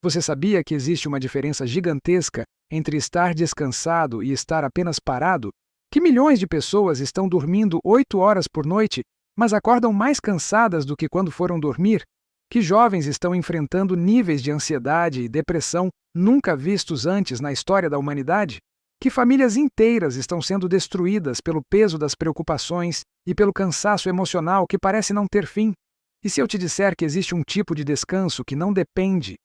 Você sabia que existe uma diferença gigantesca entre estar descansado e estar apenas parado? Que milhões de pessoas estão dormindo 8 horas por noite, mas acordam mais cansadas do que quando foram dormir? Que jovens estão enfrentando níveis de ansiedade e depressão nunca vistos antes na história da humanidade? Que famílias inteiras estão sendo destruídas pelo peso das preocupações e pelo cansaço emocional que parece não ter fim? E se eu te disser que existe um tipo de descanso que não depende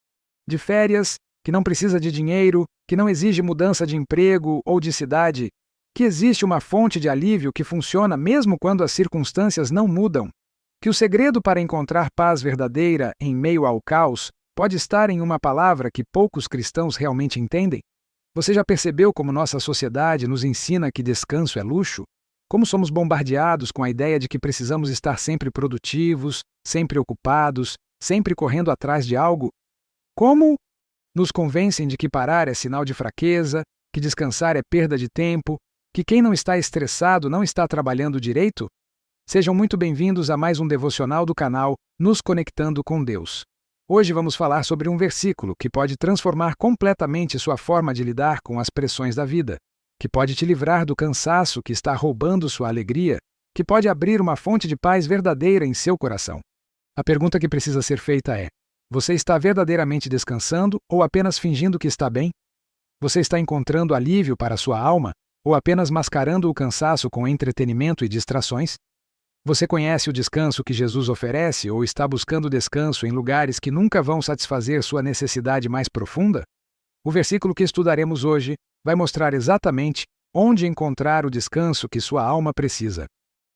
de férias, que não precisa de dinheiro, que não exige mudança de emprego ou de cidade, que existe uma fonte de alívio que funciona mesmo quando as circunstâncias não mudam, que o segredo para encontrar paz verdadeira em meio ao caos pode estar em uma palavra que poucos cristãos realmente entendem? Você já percebeu como nossa sociedade nos ensina que descanso é luxo? Como somos bombardeados com a ideia de que precisamos estar sempre produtivos, sempre ocupados, sempre correndo atrás de algo? Como nos convencem de que parar é sinal de fraqueza, que descansar é perda de tempo, que quem não está estressado não está trabalhando direito? Sejam muito bem-vindos a mais um devocional do canal Nos Conectando com Deus. Hoje vamos falar sobre um versículo que pode transformar completamente sua forma de lidar com as pressões da vida, que pode te livrar do cansaço que está roubando sua alegria, que pode abrir uma fonte de paz verdadeira em seu coração. A pergunta que precisa ser feita é: você está verdadeiramente descansando ou apenas fingindo que está bem? Você está encontrando alívio para sua alma ou apenas mascarando o cansaço com entretenimento e distrações? Você conhece o descanso que Jesus oferece ou está buscando descanso em lugares que nunca vão satisfazer sua necessidade mais profunda? O versículo que estudaremos hoje vai mostrar exatamente onde encontrar o descanso que sua alma precisa.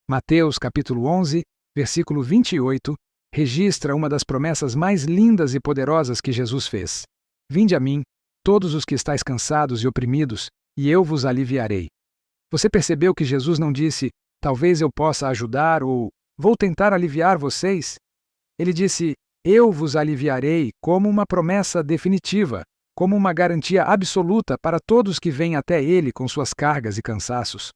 Mateus capítulo 11, versículo 28, registra uma das promessas mais lindas e poderosas que Jesus fez. Vinde a mim, todos os que estáis cansados e oprimidos, e eu vos aliviarei. Você percebeu que Jesus não disse, talvez eu possa ajudar ou vou tentar aliviar vocês? Ele disse, eu vos aliviarei como uma promessa definitiva, como uma garantia absoluta para todos que vêm até Ele com suas cargas e cansaços.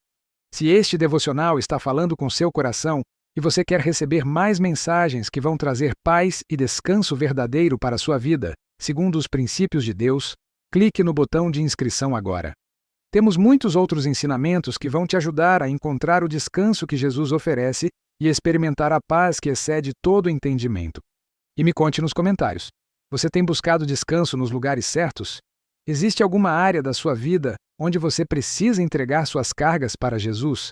Se este devocional está falando com seu coração, e você quer receber mais mensagens que vão trazer paz e descanso verdadeiro para a sua vida, segundo os princípios de Deus, clique no botão de inscrição agora. Temos muitos outros ensinamentos que vão te ajudar a encontrar o descanso que Jesus oferece e experimentar a paz que excede todo entendimento. E me conte nos comentários. Você tem buscado descanso nos lugares certos? Existe alguma área da sua vida onde você precisa entregar suas cargas para Jesus?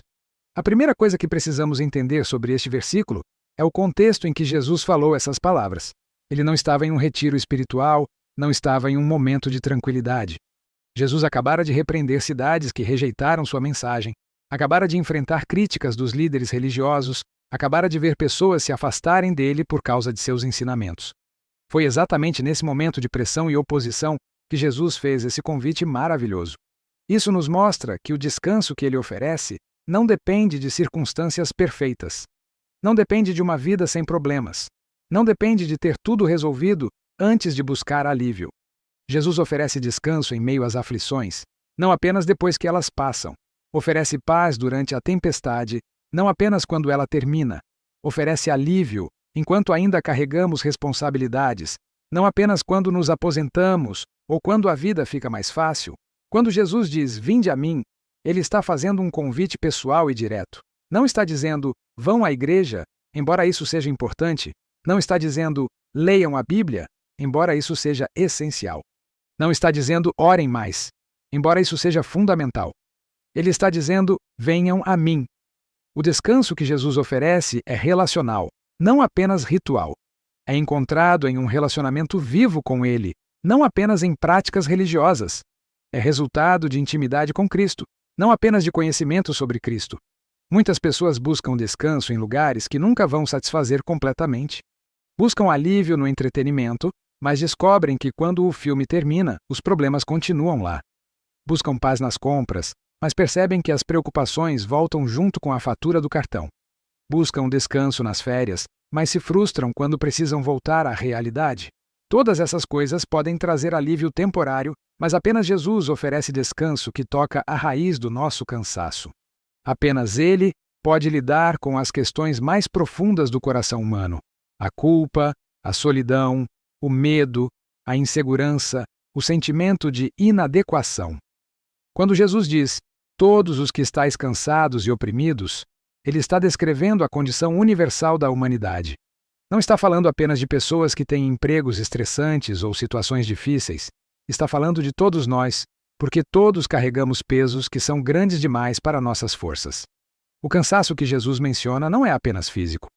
A primeira coisa que precisamos entender sobre este versículo é o contexto em que Jesus falou essas palavras. Ele não estava em um retiro espiritual, não estava em um momento de tranquilidade. Jesus acabara de repreender cidades que rejeitaram sua mensagem, acabara de enfrentar críticas dos líderes religiosos, acabara de ver pessoas se afastarem dele por causa de seus ensinamentos. Foi exatamente nesse momento de pressão e oposição que Jesus fez esse convite maravilhoso. Isso nos mostra que o descanso que ele oferece não depende de circunstâncias perfeitas. Não depende de uma vida sem problemas. Não depende de ter tudo resolvido antes de buscar alívio. Jesus oferece descanso em meio às aflições, não apenas depois que elas passam. Oferece paz durante a tempestade, não apenas quando ela termina. Oferece alívio enquanto ainda carregamos responsabilidades, não apenas quando nos aposentamos ou quando a vida fica mais fácil. Quando Jesus diz, vinde a mim, ele está fazendo um convite pessoal e direto. Não está dizendo, vão à igreja, embora isso seja importante. Não está dizendo, leiam a Bíblia, embora isso seja essencial. Não está dizendo, orem mais, embora isso seja fundamental. Ele está dizendo, venham a mim. O descanso que Jesus oferece é relacional, não apenas ritual. É encontrado em um relacionamento vivo com Ele, não apenas em práticas religiosas. É resultado de intimidade com Cristo, não apenas de conhecimento sobre Cristo. Muitas pessoas buscam descanso em lugares que nunca vão satisfazer completamente. Buscam alívio no entretenimento, mas descobrem que quando o filme termina, os problemas continuam lá. Buscam paz nas compras, mas percebem que as preocupações voltam junto com a fatura do cartão. Buscam descanso nas férias, mas se frustram quando precisam voltar à realidade. Todas essas coisas podem trazer alívio temporário, mas apenas Jesus oferece descanso que toca a raiz do nosso cansaço. Apenas Ele pode lidar com as questões mais profundas do coração humano: a culpa, a solidão, o medo, a insegurança, o sentimento de inadequação. Quando Jesus diz, todos os que estáis cansados e oprimidos, ele está descrevendo a condição universal da humanidade. Não está falando apenas de pessoas que têm empregos estressantes ou situações difíceis. Está falando de todos nós, porque todos carregamos pesos que são grandes demais para nossas forças. O cansaço que Jesus menciona não é apenas físico.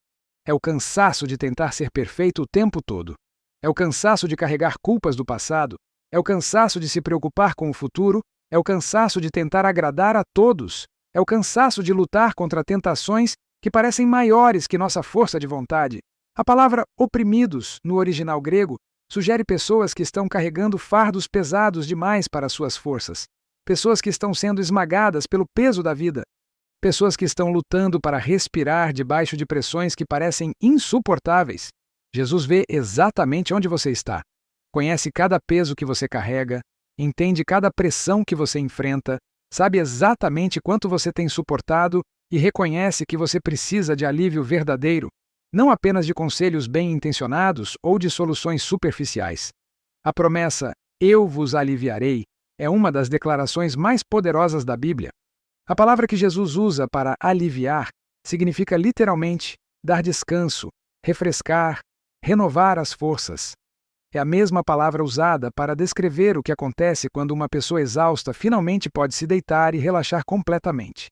É o cansaço de tentar ser perfeito o tempo todo. É o cansaço de carregar culpas do passado. É o cansaço de se preocupar com o futuro. É o cansaço de tentar agradar a todos. É o cansaço de lutar contra tentações que parecem maiores que nossa força de vontade. A palavra oprimidos, no original grego, sugere pessoas que estão carregando fardos pesados demais para suas forças. Pessoas que estão sendo esmagadas pelo peso da vida. Pessoas que estão lutando para respirar debaixo de pressões que parecem insuportáveis. Jesus vê exatamente onde você está. Conhece cada peso que você carrega, entende cada pressão que você enfrenta, sabe exatamente quanto você tem suportado e reconhece que você precisa de alívio verdadeiro, não apenas de conselhos bem-intencionados ou de soluções superficiais. A promessa "Eu vos aliviarei" é uma das declarações mais poderosas da Bíblia. A palavra que Jesus usa para aliviar significa literalmente dar descanso, refrescar, renovar as forças. É a mesma palavra usada para descrever o que acontece quando uma pessoa exausta finalmente pode se deitar e relaxar completamente.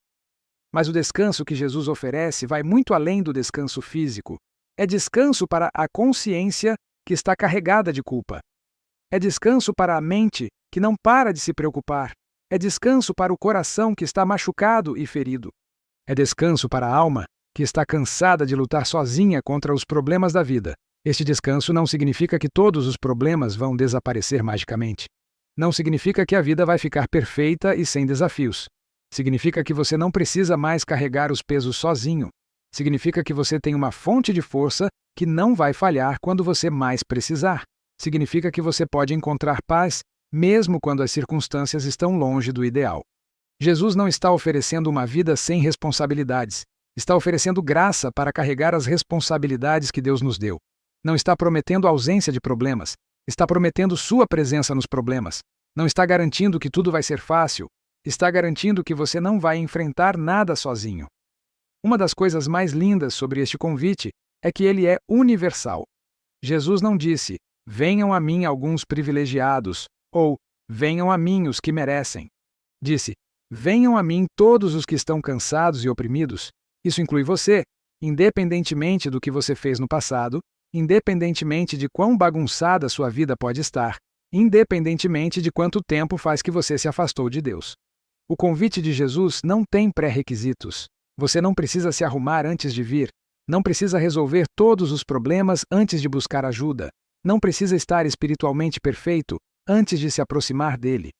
Mas o descanso que Jesus oferece vai muito além do descanso físico. É descanso para a consciência que está carregada de culpa. É descanso para a mente que não para de se preocupar. É descanso para o coração que está machucado e ferido. É descanso para a alma que está cansada de lutar sozinha contra os problemas da vida. Este descanso não significa que todos os problemas vão desaparecer magicamente. Não significa que a vida vai ficar perfeita e sem desafios. Significa que você não precisa mais carregar os pesos sozinho. Significa que você tem uma fonte de força que não vai falhar quando você mais precisar. Significa que você pode encontrar paz mesmo quando as circunstâncias estão longe do ideal. Jesus não está oferecendo uma vida sem responsabilidades. Está oferecendo graça para carregar as responsabilidades que Deus nos deu. Não está prometendo ausência de problemas. Está prometendo sua presença nos problemas. Não está garantindo que tudo vai ser fácil. Está garantindo que você não vai enfrentar nada sozinho. Uma das coisas mais lindas sobre este convite é que ele é universal. Jesus não disse, venham a mim alguns privilegiados, ou venham a mim os que merecem. Disse, venham a mim todos os que estão cansados e oprimidos. Isso inclui você, independentemente do que você fez no passado, independentemente de quão bagunçada sua vida pode estar, independentemente de quanto tempo faz que você se afastou de Deus. O convite de Jesus não tem pré-requisitos. Você não precisa se arrumar antes de vir. Não precisa resolver todos os problemas antes de buscar ajuda. Não precisa estar espiritualmente perfeito antes de se aproximar dele.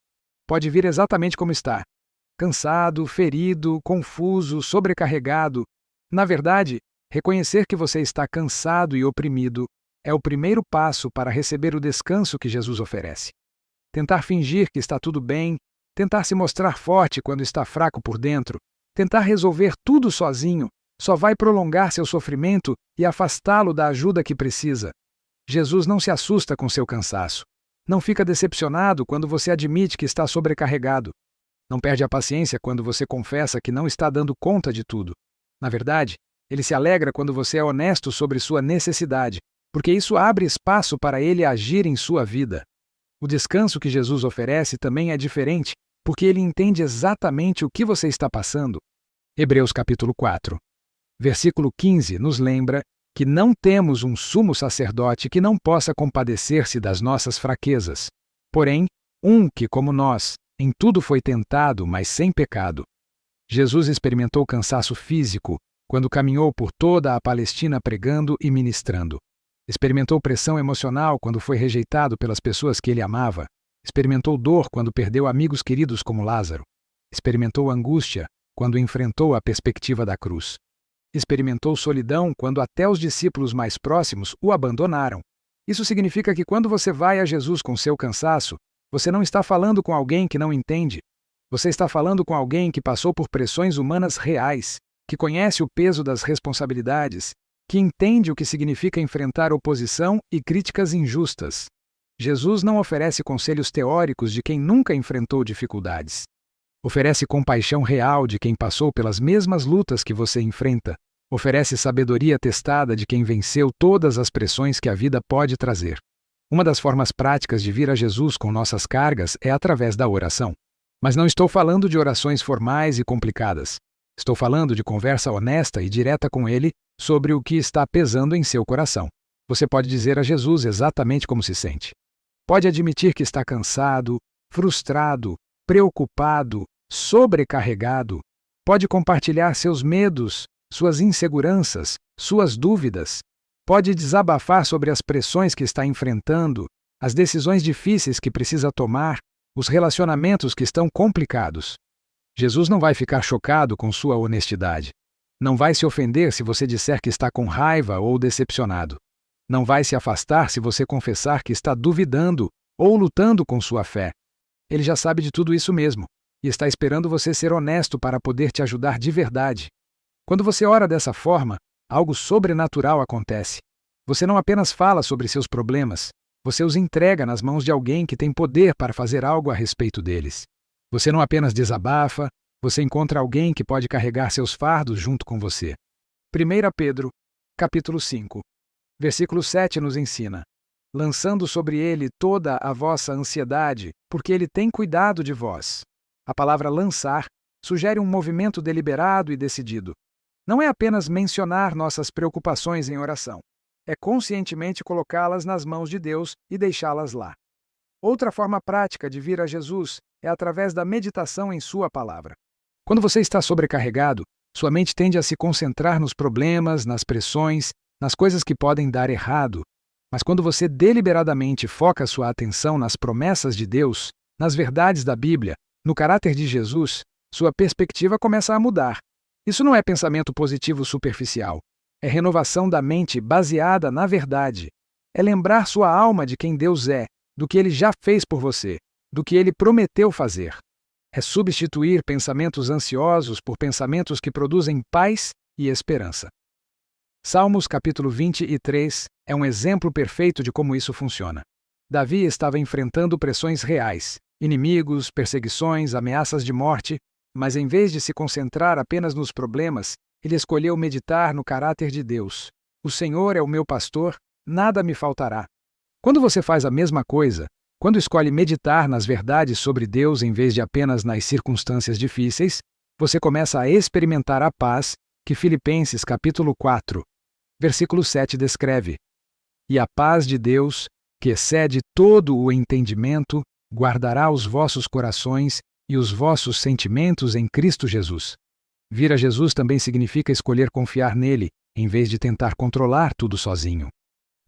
Pode vir exatamente como está. Cansado, ferido, confuso, sobrecarregado. Na verdade, reconhecer que você está cansado e oprimido é o primeiro passo para receber o descanso que Jesus oferece. Tentar fingir que está tudo bem, tentar se mostrar forte quando está fraco por dentro, tentar resolver tudo sozinho, só vai prolongar seu sofrimento e afastá-lo da ajuda que precisa. Jesus não se assusta com seu cansaço. Não fica decepcionado quando você admite que está sobrecarregado. Não perde a paciência quando você confessa que não está dando conta de tudo. Na verdade, ele se alegra quando você é honesto sobre sua necessidade, porque isso abre espaço para ele agir em sua vida. O descanso que Jesus oferece também é diferente, porque ele entende exatamente o que você está passando. Hebreus capítulo 4. Versículo 15 nos lembra que não temos um sumo sacerdote que não possa compadecer-se das nossas fraquezas. Porém, um que, como nós, em tudo foi tentado, mas sem pecado. Jesus experimentou cansaço físico quando caminhou por toda a Palestina pregando e ministrando. Experimentou pressão emocional quando foi rejeitado pelas pessoas que ele amava. Experimentou dor quando perdeu amigos queridos como Lázaro. Experimentou angústia quando enfrentou a perspectiva da cruz. Experimentou solidão quando até os discípulos mais próximos o abandonaram. Isso significa que quando você vai a Jesus com seu cansaço, você não está falando com alguém que não entende. Você está falando com alguém que passou por pressões humanas reais, que conhece o peso das responsabilidades, que entende o que significa enfrentar oposição e críticas injustas. Jesus não oferece conselhos teóricos de quem nunca enfrentou dificuldades. Oferece compaixão real de quem passou pelas mesmas lutas que você enfrenta. Oferece sabedoria testada de quem venceu todas as pressões que a vida pode trazer. Uma das formas práticas de vir a Jesus com nossas cargas é através da oração. Mas não estou falando de orações formais e complicadas. Estou falando de conversa honesta e direta com Ele sobre o que está pesando em seu coração. Você pode dizer a Jesus exatamente como se sente. Pode admitir que está cansado, frustrado, preocupado, sobrecarregado. Pode compartilhar seus medos, suas inseguranças, suas dúvidas. Pode desabafar sobre as pressões que está enfrentando, as decisões difíceis que precisa tomar, os relacionamentos que estão complicados. Jesus não vai ficar chocado com sua honestidade. Não vai se ofender se você disser que está com raiva ou decepcionado. Não vai se afastar se você confessar que está duvidando ou lutando com sua fé. Ele já sabe de tudo isso mesmo e está esperando você ser honesto para poder te ajudar de verdade. Quando você ora dessa forma, algo sobrenatural acontece. Você não apenas fala sobre seus problemas, você os entrega nas mãos de alguém que tem poder para fazer algo a respeito deles. Você não apenas desabafa, você encontra alguém que pode carregar seus fardos junto com você. 1 Pedro, capítulo 5, versículo 7 nos ensina: lançando sobre ele toda a vossa ansiedade, porque ele tem cuidado de vós. A palavra lançar sugere um movimento deliberado e decidido. Não é apenas mencionar nossas preocupações em oração. É conscientemente colocá-las nas mãos de Deus e deixá-las lá. Outra forma prática de vir a Jesus é através da meditação em sua palavra. Quando você está sobrecarregado, sua mente tende a se concentrar nos problemas, nas pressões, nas coisas que podem dar errado. Mas quando você deliberadamente foca sua atenção nas promessas de Deus, nas verdades da Bíblia, no caráter de Jesus, sua perspectiva começa a mudar. Isso não é pensamento positivo superficial. É renovação da mente baseada na verdade. É lembrar sua alma de quem Deus é, do que Ele já fez por você, do que Ele prometeu fazer. É substituir pensamentos ansiosos por pensamentos que produzem paz e esperança. Salmos capítulo 23 é um exemplo perfeito de como isso funciona. Davi estava enfrentando pressões reais, inimigos, perseguições, ameaças de morte, mas em vez de se concentrar apenas nos problemas, ele escolheu meditar no caráter de Deus. O Senhor é o meu pastor, nada me faltará. Quando você faz a mesma coisa, quando escolhe meditar nas verdades sobre Deus em vez de apenas nas circunstâncias difíceis, você começa a experimentar a paz que Filipenses capítulo 4, versículo 7 descreve. E a paz de Deus, que excede todo o entendimento, guardará os vossos corações e os vossos sentimentos em Cristo Jesus. Vir a Jesus também significa escolher confiar nele, em vez de tentar controlar tudo sozinho.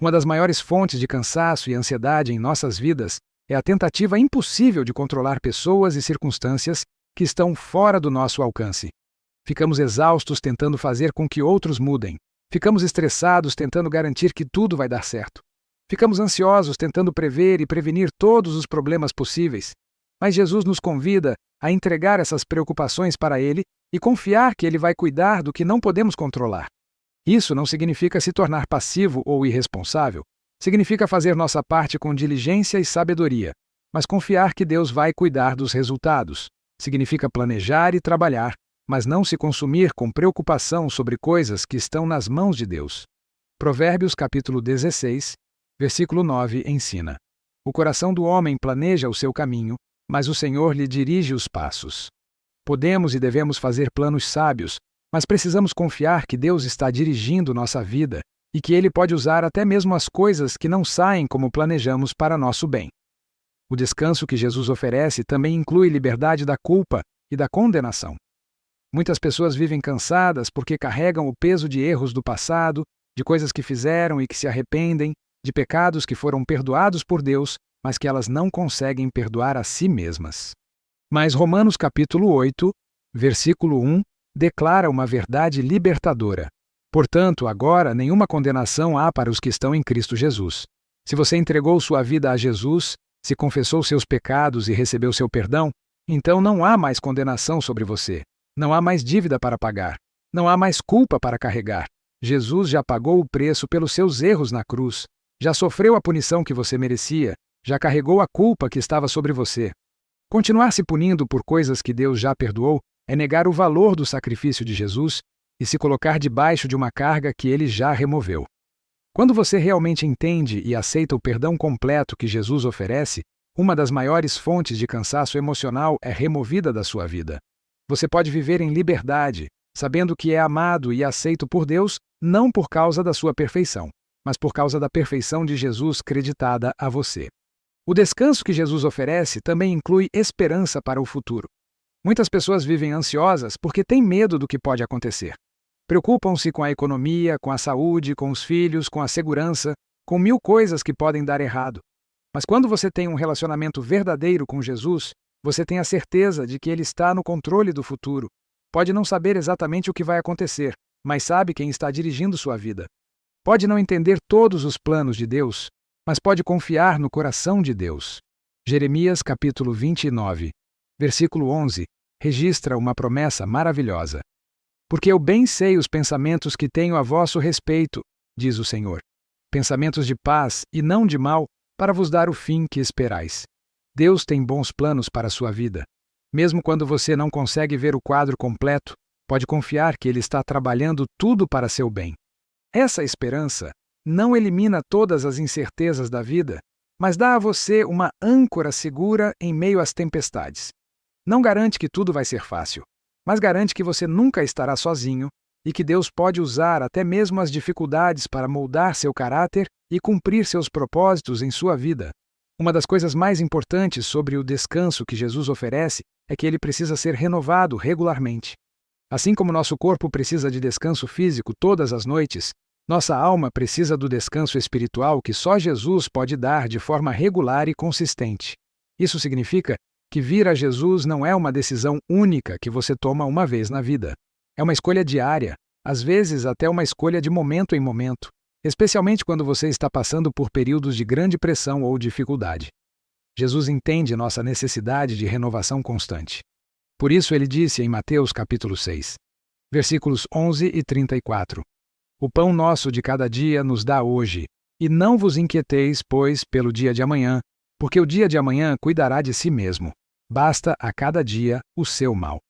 Uma das maiores fontes de cansaço e ansiedade em nossas vidas é a tentativa impossível de controlar pessoas e circunstâncias que estão fora do nosso alcance. Ficamos exaustos tentando fazer com que outros mudem. Ficamos estressados tentando garantir que tudo vai dar certo. Ficamos ansiosos tentando prever e prevenir todos os problemas possíveis. Mas Jesus nos convida a entregar essas preocupações para Ele e confiar que Ele vai cuidar do que não podemos controlar. Isso não significa se tornar passivo ou irresponsável. Significa fazer nossa parte com diligência e sabedoria, mas confiar que Deus vai cuidar dos resultados. Significa planejar e trabalhar, mas não se consumir com preocupação sobre coisas que estão nas mãos de Deus. Provérbios capítulo 16, versículo 9 ensina: o coração do homem planeja o seu caminho, mas o Senhor lhe dirige os passos. Podemos e devemos fazer planos sábios, mas precisamos confiar que Deus está dirigindo nossa vida e que Ele pode usar até mesmo as coisas que não saem como planejamos para nosso bem. O descanso que Jesus oferece também inclui liberdade da culpa e da condenação. Muitas pessoas vivem cansadas porque carregam o peso de erros do passado, de coisas que fizeram e que se arrependem, de pecados que foram perdoados por Deus, mas que elas não conseguem perdoar a si mesmas. Mas Romanos capítulo 8, versículo 1, declara uma verdade libertadora. Portanto, agora nenhuma condenação há para os que estão em Cristo Jesus. Se você entregou sua vida a Jesus, se confessou seus pecados e recebeu seu perdão, então não há mais condenação sobre você. Não há mais dívida para pagar. Não há mais culpa para carregar. Jesus já pagou o preço pelos seus erros na cruz. Já sofreu a punição que você merecia Já carregou a culpa que estava sobre você. Continuar se punindo por coisas que Deus já perdoou é negar o valor do sacrifício de Jesus e se colocar debaixo de uma carga que ele já removeu. Quando você realmente entende e aceita o perdão completo que Jesus oferece, uma das maiores fontes de cansaço emocional é removida da sua vida. Você pode viver em liberdade, sabendo que é amado e aceito por Deus não por causa da sua perfeição, mas por causa da perfeição de Jesus creditada a você. O descanso que Jesus oferece também inclui esperança para o futuro. Muitas pessoas vivem ansiosas porque têm medo do que pode acontecer. Preocupam-se com a economia, com a saúde, com os filhos, com a segurança, com 1000 coisas que podem dar errado. Mas quando você tem um relacionamento verdadeiro com Jesus, você tem a certeza de que Ele está no controle do futuro. Pode não saber exatamente o que vai acontecer, mas sabe quem está dirigindo sua vida. Pode não entender todos os planos de Deus, mas pode confiar no coração de Deus. Jeremias capítulo 29, versículo 11, registra uma promessa maravilhosa. Porque eu bem sei os pensamentos que tenho a vosso respeito, diz o Senhor. Pensamentos de paz e não de mal, para vos dar o fim que esperais. Deus tem bons planos para a sua vida. Mesmo quando você não consegue ver o quadro completo, pode confiar que Ele está trabalhando tudo para seu bem. Essa esperança não elimina todas as incertezas da vida, mas dá a você uma âncora segura em meio às tempestades. Não garante que tudo vai ser fácil, mas garante que você nunca estará sozinho e que Deus pode usar até mesmo as dificuldades para moldar seu caráter e cumprir seus propósitos em sua vida. Uma das coisas mais importantes sobre o descanso que Jesus oferece é que ele precisa ser renovado regularmente. Assim como nosso corpo precisa de descanso físico todas as noites, nossa alma precisa do descanso espiritual que só Jesus pode dar de forma regular e consistente. Isso significa que vir a Jesus não é uma decisão única que você toma uma vez na vida. É uma escolha diária, às vezes até uma escolha de momento em momento, especialmente quando você está passando por períodos de grande pressão ou dificuldade. Jesus entende nossa necessidade de renovação constante. Por isso ele disse em Mateus capítulo 6, versículos 11 e 34, O pão nosso de cada dia nos dá hoje, e não vos inquieteis, pois, pelo dia de amanhã, porque o dia de amanhã cuidará de si mesmo. Basta a cada dia o seu mal.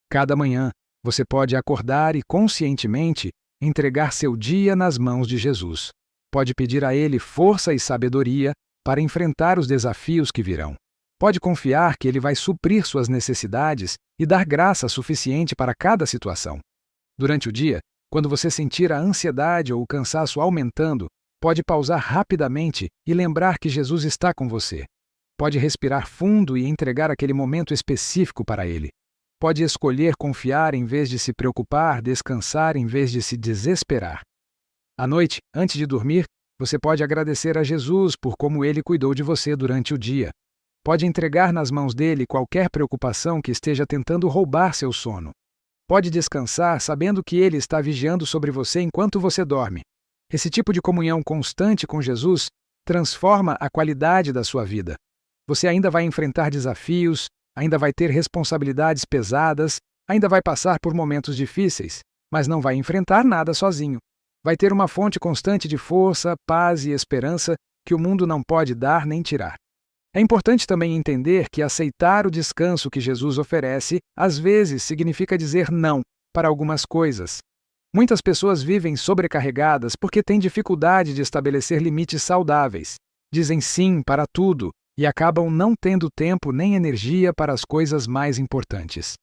Cada manhã, você pode acordar e, conscientemente, entregar seu dia nas mãos de Jesus. Pode pedir a Ele força e sabedoria para enfrentar os desafios que virão. Pode confiar que Ele vai suprir suas necessidades e dar graça suficiente para cada situação. Durante o dia, quando você sentir a ansiedade ou o cansaço aumentando, pode pausar rapidamente e lembrar que Jesus está com você. Pode respirar fundo e entregar aquele momento específico para Ele. Pode escolher confiar em vez de se preocupar, descansar em vez de se desesperar. À noite, antes de dormir, você pode agradecer a Jesus por como Ele cuidou de você durante o dia. Pode entregar nas mãos dele qualquer preocupação que esteja tentando roubar seu sono. Pode descansar sabendo que Ele está vigiando sobre você enquanto você dorme. Esse tipo de comunhão constante com Jesus transforma a qualidade da sua vida. Você ainda vai enfrentar desafios, ainda vai ter responsabilidades pesadas, ainda vai passar por momentos difíceis, mas não vai enfrentar nada sozinho. Vai ter uma fonte constante de força, paz e esperança que o mundo não pode dar nem tirar. É importante também entender que aceitar o descanso que Jesus oferece, às vezes, significa dizer não para algumas coisas. Muitas pessoas vivem sobrecarregadas porque têm dificuldade de estabelecer limites saudáveis. Dizem sim para tudo e acabam não tendo tempo nem energia para as coisas mais importantes.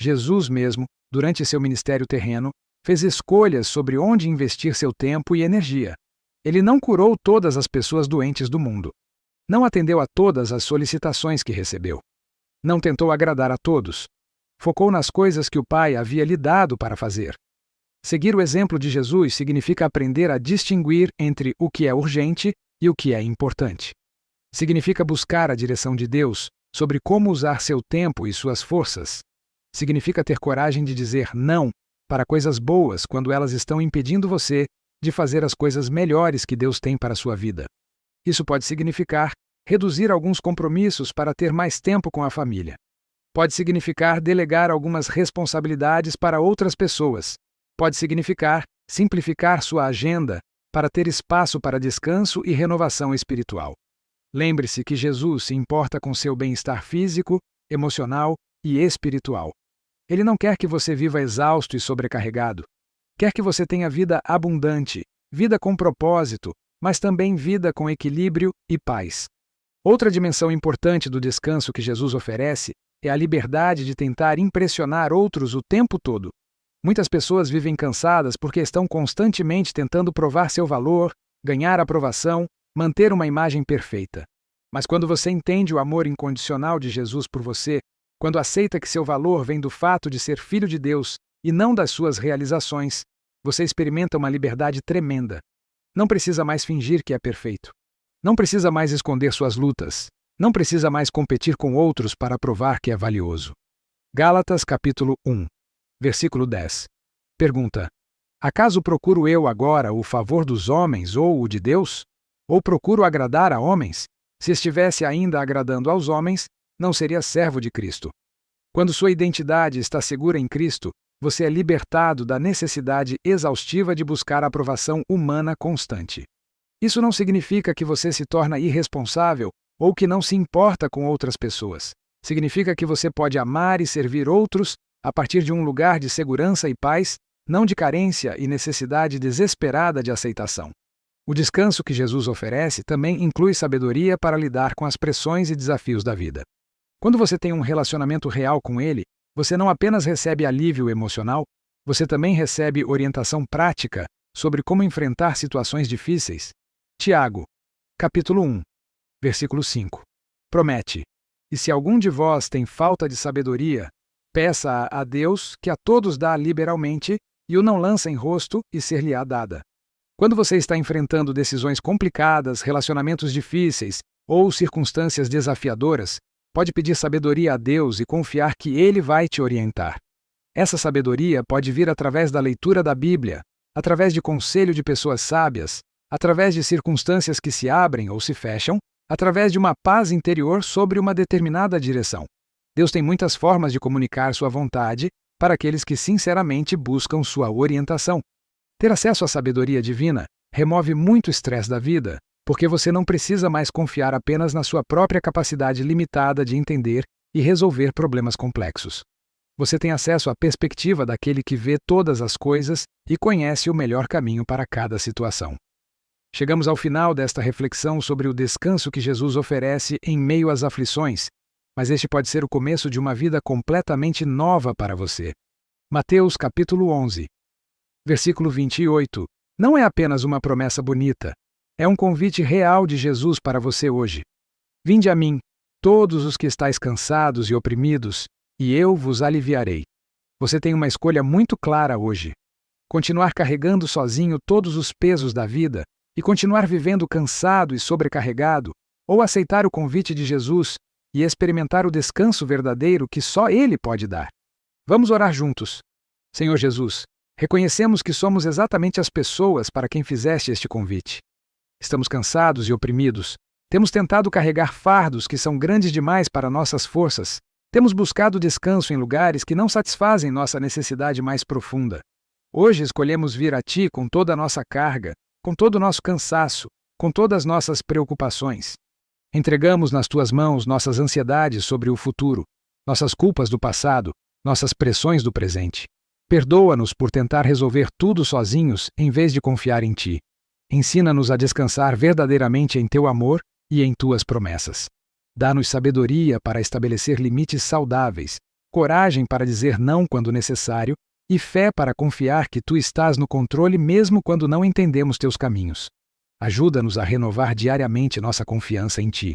Jesus mesmo, durante seu ministério terreno, fez escolhas sobre onde investir seu tempo e energia. Ele não curou todas as pessoas doentes do mundo. Não atendeu a todas as solicitações que recebeu. Não tentou agradar a todos. Focou nas coisas que o Pai havia lhe dado para fazer. Seguir o exemplo de Jesus significa aprender a distinguir entre o que é urgente e o que é importante. Significa buscar a direção de Deus sobre como usar seu tempo e suas forças. Significa ter coragem de dizer não para coisas boas quando elas estão impedindo você de fazer as coisas melhores que Deus tem para a sua vida. Isso pode significar reduzir alguns compromissos para ter mais tempo com a família. Pode significar delegar algumas responsabilidades para outras pessoas. Pode significar simplificar sua agenda para ter espaço para descanso e renovação espiritual. Lembre-se que Jesus se importa com seu bem-estar físico, emocional e espiritual. Ele não quer que você viva exausto e sobrecarregado. Quer que você tenha vida abundante, vida com propósito, mas também vida com equilíbrio e paz. Outra dimensão importante do descanso que Jesus oferece é a liberdade de tentar impressionar outros o tempo todo. Muitas pessoas vivem cansadas porque estão constantemente tentando provar seu valor, ganhar aprovação, manter uma imagem perfeita. Mas quando você entende o amor incondicional de Jesus por você, quando aceita que seu valor vem do fato de ser filho de Deus e não das suas realizações, você experimenta uma liberdade tremenda. Não precisa mais fingir que é perfeito. Não precisa mais esconder suas lutas. Não precisa mais competir com outros para provar que é valioso. Gálatas capítulo 1, versículo 10. Pergunta: acaso procuro eu agora o favor dos homens ou o de Deus? Ou procuro agradar a homens? Se estivesse ainda agradando aos homens, não seria servo de Cristo. Quando sua identidade está segura em Cristo, você é libertado da necessidade exaustiva de buscar a aprovação humana constante. Isso não significa que você se torna irresponsável ou que não se importa com outras pessoas. Significa que você pode amar e servir outros a partir de um lugar de segurança e paz, não de carência e necessidade desesperada de aceitação. O descanso que Jesus oferece também inclui sabedoria para lidar com as pressões e desafios da vida. Quando você tem um relacionamento real com Ele, você não apenas recebe alívio emocional, você também recebe orientação prática sobre como enfrentar situações difíceis. Tiago, capítulo 1, versículo 5. Promete: e se algum de vós tem falta de sabedoria, peça a Deus, que a todos dá liberalmente, e o não lança em rosto, e ser-lhe-á dada. Quando você está enfrentando decisões complicadas, relacionamentos difíceis ou circunstâncias desafiadoras, pode pedir sabedoria a Deus e confiar que Ele vai te orientar. Essa sabedoria pode vir através da leitura da Bíblia, através de conselho de pessoas sábias, através de circunstâncias que se abrem ou se fecham, através de uma paz interior sobre uma determinada direção. Deus tem muitas formas de comunicar sua vontade para aqueles que sinceramente buscam sua orientação. Ter acesso à sabedoria divina remove muito estresse da vida, porque você não precisa mais confiar apenas na sua própria capacidade limitada de entender e resolver problemas complexos. Você tem acesso à perspectiva daquele que vê todas as coisas e conhece o melhor caminho para cada situação. Chegamos ao final desta reflexão sobre o descanso que Jesus oferece em meio às aflições, mas este pode ser o começo de uma vida completamente nova para você. Mateus capítulo 11, versículo 28, não é apenas uma promessa bonita, é um convite real de Jesus para você hoje. Vinde a mim, todos os que estáis cansados e oprimidos, e eu vos aliviarei. Você tem uma escolha muito clara hoje. Continuar carregando sozinho todos os pesos da vida e continuar vivendo cansado e sobrecarregado, ou aceitar o convite de Jesus e experimentar o descanso verdadeiro que só Ele pode dar. Vamos orar juntos. Senhor Jesus, reconhecemos que somos exatamente as pessoas para quem fizeste este convite. Estamos cansados e oprimidos. Temos tentado carregar fardos que são grandes demais para nossas forças. Temos buscado descanso em lugares que não satisfazem nossa necessidade mais profunda. Hoje escolhemos vir a Ti com toda a nossa carga, com todo o nosso cansaço, com todas as nossas preocupações. Entregamos nas Tuas mãos nossas ansiedades sobre o futuro, nossas culpas do passado, nossas pressões do presente. Perdoa-nos por tentar resolver tudo sozinhos em vez de confiar em Ti. Ensina-nos a descansar verdadeiramente em Teu amor e em Tuas promessas. Dá-nos sabedoria para estabelecer limites saudáveis, coragem para dizer não quando necessário e fé para confiar que Tu estás no controle mesmo quando não entendemos Teus caminhos. Ajuda-nos a renovar diariamente nossa confiança em Ti.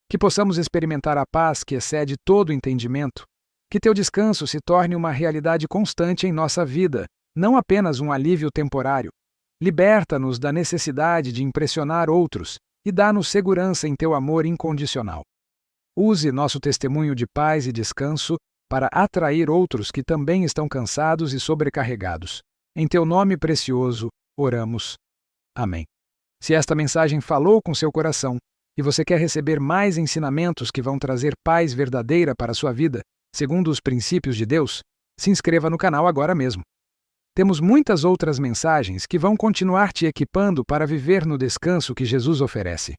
Que possamos experimentar a paz que excede todo entendimento. Que Teu descanso se torne uma realidade constante em nossa vida, não apenas um alívio temporário. Liberta-nos da necessidade de impressionar outros e dá-nos segurança em Teu amor incondicional. Use nosso testemunho de paz e descanso para atrair outros que também estão cansados e sobrecarregados. Em Teu nome precioso, oramos. Amém. Se esta mensagem falou com seu coração e você quer receber mais ensinamentos que vão trazer paz verdadeira para a sua vida, segundo os princípios de Deus, se inscreva no canal agora mesmo. Temos muitas outras mensagens que vão continuar te equipando para viver no descanso que Jesus oferece.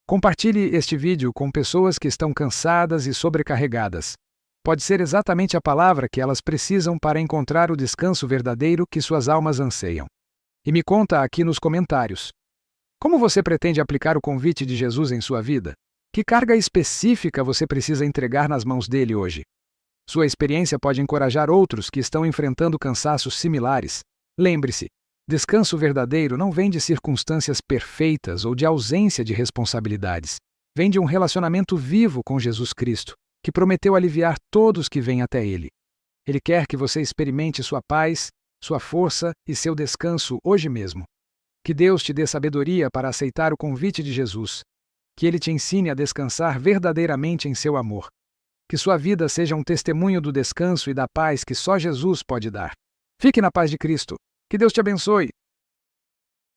Compartilhe este vídeo com pessoas que estão cansadas e sobrecarregadas. Pode ser exatamente a palavra que elas precisam para encontrar o descanso verdadeiro que suas almas anseiam. E me conta aqui nos comentários. Como você pretende aplicar o convite de Jesus em sua vida? Que carga específica você precisa entregar nas mãos dele hoje? Sua experiência pode encorajar outros que estão enfrentando cansaços similares. Lembre-se, descanso verdadeiro não vem de circunstâncias perfeitas ou de ausência de responsabilidades. Vem de um relacionamento vivo com Jesus Cristo, que prometeu aliviar todos que vêm até Ele. Ele quer que você experimente sua paz, sua força e seu descanso hoje mesmo. Que Deus te dê sabedoria para aceitar o convite de Jesus. Que Ele te ensine a descansar verdadeiramente em seu amor. Que sua vida seja um testemunho do descanso e da paz que só Jesus pode dar. Fique na paz de Cristo. Que Deus te abençoe.